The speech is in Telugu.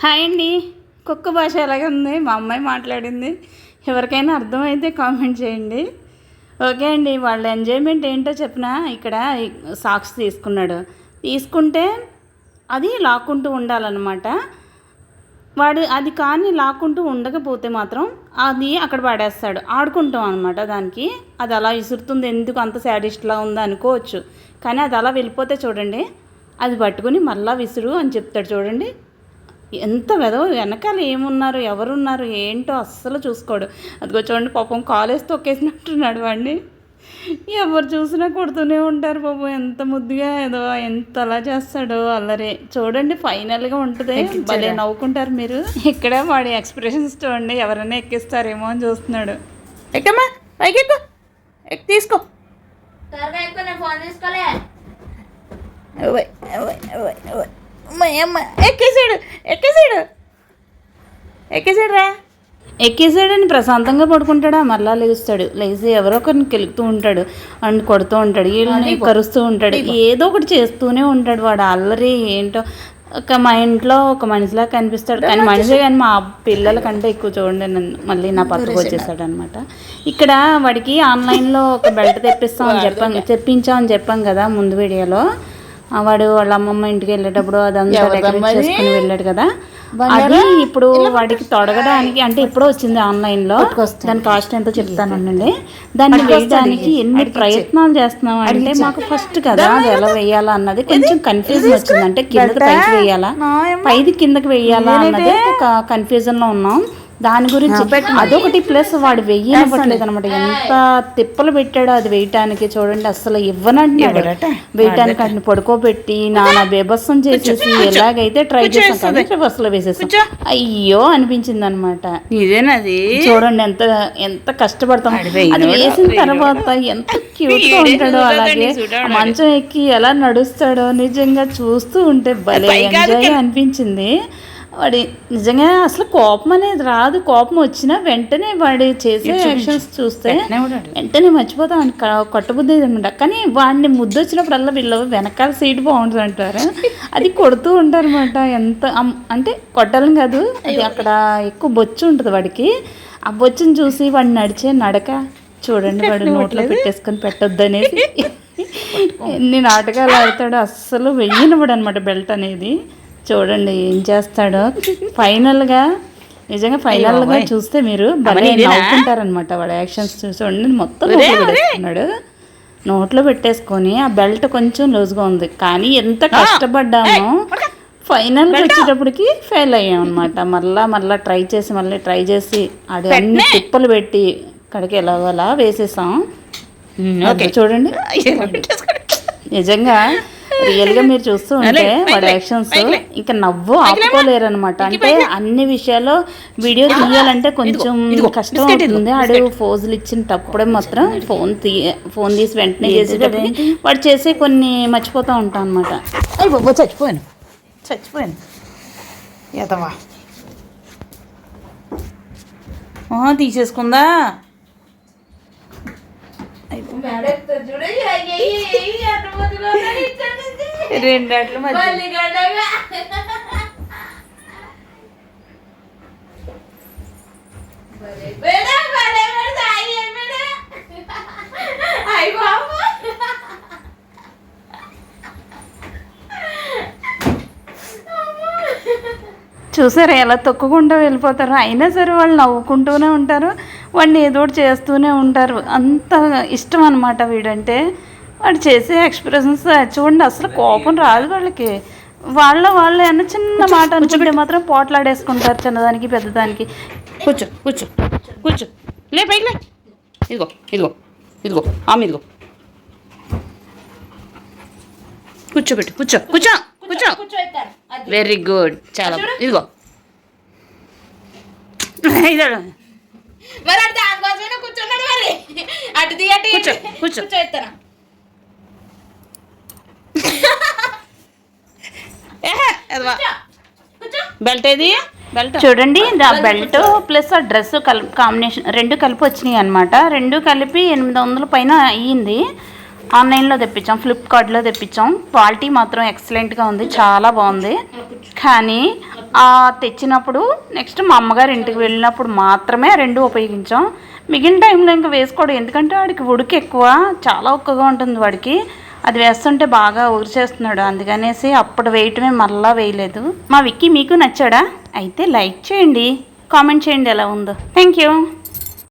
హాయ్ అండి. కుక్క భాష ఎలాగ ఉంది? మా అమ్మాయి మాట్లాడింది. ఎవరికైనా అర్థమైతే కామెంట్ చేయండి. ఓకే అండి, వాళ్ళ ఎంజాయ్మెంట్ ఏంటో చెప్పినా. ఇక్కడ సాక్స్ తీసుకుంటే అది లాక్కుంటూ ఉండాలన్నమాట. వాడు అది కానీ లాక్కుంటూ ఉండకపోతే మాత్రం అది అక్కడ పడేస్తాడు. ఆడుకుంటాం అనమాట దానికి. అది అలా విసురుతుంది, ఎందుకు అంత శాడిస్ట్లా ఉందో అనుకోవచ్చు. కానీ అది అలా వెళ్ళిపోతే చూడండి, అది పట్టుకుని మళ్ళీ విసురు అని చెప్తాడు. చూడండి ఎంత వెనకాల ఏమున్నారు, ఎవరున్నారు ఏంటో అస్సలు చూసుకోడు. అదిగో చూడండి, పాపం కాలేజ్ తొక్కేసినట్టున్నాడు వాడిని. ఎవరు చూసినా కొడుతూనే ఉంటారు పాపం. ఎంత ముద్దుగా ఏదో ఎంత అలా చేస్తాడో అల్లరే. చూడండి ఫైనల్గా ఉంటుంది, భలే నవ్వుకుంటారు మీరు. ఇక్కడ వాడి ఎక్స్ప్రెషన్స్ చూడండి, ఎవరైనా ఎక్కిస్తారేమో అని చూస్తున్నాడు. ఎక్కమ్మా పైకి తీసుకో. ఎక్కేసాడని ప్రశాంతంగా పడుకుంటాడా, మళ్ళా లేచి ఎవరో ఒకరిని కెలుగుతూ ఉంటాడు అండ్ కొడుతూ ఉంటాడు, వీళ్ళని కరుస్తూ ఉంటాడు, ఏదో ఒకటి చేస్తూనే ఉంటాడు వాడు. అల్లరి ఏంటో. మా ఇంట్లో ఒక మనిషిలా కనిపిస్తాడు, కానీ మనిషి కానీ మా పిల్లల కంటే ఎక్కువ. చూడండి మళ్ళీ నా పక్కకు వచ్చేసాడు అనమాట. ఇక్కడ వాడికి ఆన్లైన్లో ఒక బెల్ట్ తెప్పించామని చెప్పాం కదా ముందు వీడియోలో. వాడు వాళ్ళ అమ్మమ్మ ఇంటికి వెళ్ళేటప్పుడు అదంతా డెకరేట్ చేసుకుని వెళ్ళాడు కదా. అది ఇప్పుడు వాడికి తొడగడానికి అంటే ఇప్పుడు వచ్చింది ఆన్లైన్లో. దాని కాస్ట్ ఎంతో చెప్తానండి. దాన్ని వేయడానికి ఎన్ని ప్రయత్నాలు చేస్తున్నాం అంటే, మాకు ఫస్ట్ కదా అది ఎలా వేయాలా అన్నది కొంచెం కన్ఫ్యూజన్ వచ్చింది. అంటే కిందకి పైకి వేయాలా, పైది కిందకి వేయాలా అన్నది ఒక కన్ఫ్యూజన్లో ఉన్నాం. దాని గురించి అదొకటి. ప్లస్ వాడు వెయ్యనివ్వట్లేదు అనమాట. ఎంత తిప్పలు పెట్టాడో అది వేయటానికి. చూడండి అసలు ఇవ్వనంటున్నాడు వేయటానికి. అట్ని పడుకోబెట్టి నానా బేబస్సం చేసేసి ఎలాగైతే ట్రై చేసాం కదా, బస్సులో వేసేసాం. అయ్యో అనిపించింది అనమాట. ఇదేనది చూడండి ఎంత ఎంత కష్టపడతాం. అది వేసిన తర్వాత ఎంత క్యూట్ గా ఉంటాడో, అలాగే మంచం ఎక్కి ఎలా నడుస్తాడో నిజంగా చూస్తూ ఉంటే భలే ఎంజాయ్ అనిపించింది. వాడి నిజంగా అసలు కోపం అనేది రాదు. కోపం వచ్చినా వెంటనే వాడి చేసే యాక్షన్స్ చూస్తే వెంటనే మర్చిపోతాం అని కొట్టబుద్ధి అనమాట. కానీ వాడిని ముద్దు వచ్చినప్పుడల్లా వీళ్ళు వెనకాల సీట్ బాగుంటుంది అంటారు, అది కొడుతూ ఉంటారు అనమాట. ఎంత అంటే కొట్టాలని కాదు, అది అక్కడ ఎక్కువ బొచ్చు ఉంటుంది వాడికి. ఆ బొచ్చుని చూసి వాడిని నడిచే నడక చూడండి, వాడు నోట్లో పెట్టేసుకొని పెట్టొద్దు అనేసి ఎన్ని నాటకాలు ఆడతాడో. అస్సలు వెయ్యనివ్వడు అనమాట బెల్ట్ అనేది. చూడండి ఏం చేస్తాడో. ఫైనల్గా చూస్తే మీరు భలే నవ్వుకుంటారనమాట వాడు యాక్షన్స్ చూడండి. మొత్తం పెట్టేసుకున్నాడు, నోట్లో పెట్టేసుకొని. ఆ బెల్ట్ కొంచెం లూజ్గా ఉంది, కానీ ఎంత కష్టపడ్డామో ఫైనల్గా వచ్చేటప్పటికి ఫెయిల్ అయ్యాం అనమాట. మళ్ళీ ట్రై చేసి అది అన్ని తిప్పలు పెట్టి కడికి ఎలాగోలా వేసేసాం. చూడండి నిజంగా రియల్గా మీరు చూస్తూ ఉంటే వాడి యాక్షన్స్ ఇంకా నవ్వు ఆపుకోలేరు అనమాట. అంటే అన్ని విషయాల్లో వీడియో తీయాలంటే కొంచెం కష్టం అవుతుంది. ఆడు ఫోజులు ఇచ్చినప్పుడే మాత్రం ఫోన్ తీసి వెంటనే చేసేటప్పుడు వాడు చేసే కొన్ని మర్చిపోతూ ఉంటాం అనమాట. చచ్చిపోయాను ఎదవా తీసేసుకుందా. రెండట్లు చూసారా ఎలా తొక్కుకుంటూ వెళ్ళిపోతారు. అయినా సరే వాళ్ళు నవ్వుకుంటూనే ఉంటారు, వాడిని ఏదో ఒకటి చేస్తూనే ఉంటారు. అంత ఇష్టం అనమాట వీడంటే. వాడు చేసే ఎక్స్ప్రెషన్స్ చూడండి, అసలు కోపం రాదు వాళ్ళకి. వాళ్ళు ఏమన్నా చిన్న మాట అనుకుంటే మాత్రం పోట్లాడేసుకుంటారు, చిన్నదానికి పెద్దదానికి. కూర్చో లే పైకి లే. ఇదిగో ఆమె ఇదిగో కూర్చో. వెరీ గుడ్, చాలా. ఇదిగో కూర్చో. బెల్ట్ ఏది? బెల్ట్ చూడండి, బెల్ట్ ప్లస్ ఆ డ్రెస్ కాంబినేషన్ రెండు కలిపి వచ్చినాయి అనమాట. రెండు కలిపి 800 పైన అయ్యింది. ఆన్లైన్లో తెప్పించాం, ఫ్లిప్కార్ట్లో తెప్పించాం. క్వాలిటీ మాత్రం ఎక్సలెంట్గా ఉంది, చాలా బాగుంది. కానీ తెచ్చినప్పుడు నెక్స్ట్ మా అమ్మగారి ఇంటికి వెళ్ళినప్పుడు మాత్రమే ఆ రెండు ఉపయోగించాం. మిగిలిన టైంలో ఇంకా వేసుకోవడం, ఎందుకంటే వాడికి ఉడికి ఎక్కువ, చాలా ఉక్కగా ఉంటుంది వాడికి. అది వేస్తుంటే బాగా ఊరిచేస్తున్నాడు, అందుకనేసి అప్పుడు వేయటమే, మళ్ళీ వేయలేదు. మా విక్కీ మీకు నచ్చాడా? అయితే లైక్ చేయండి, కామెంట్ చేయండి ఎలా ఉందో. Thank you.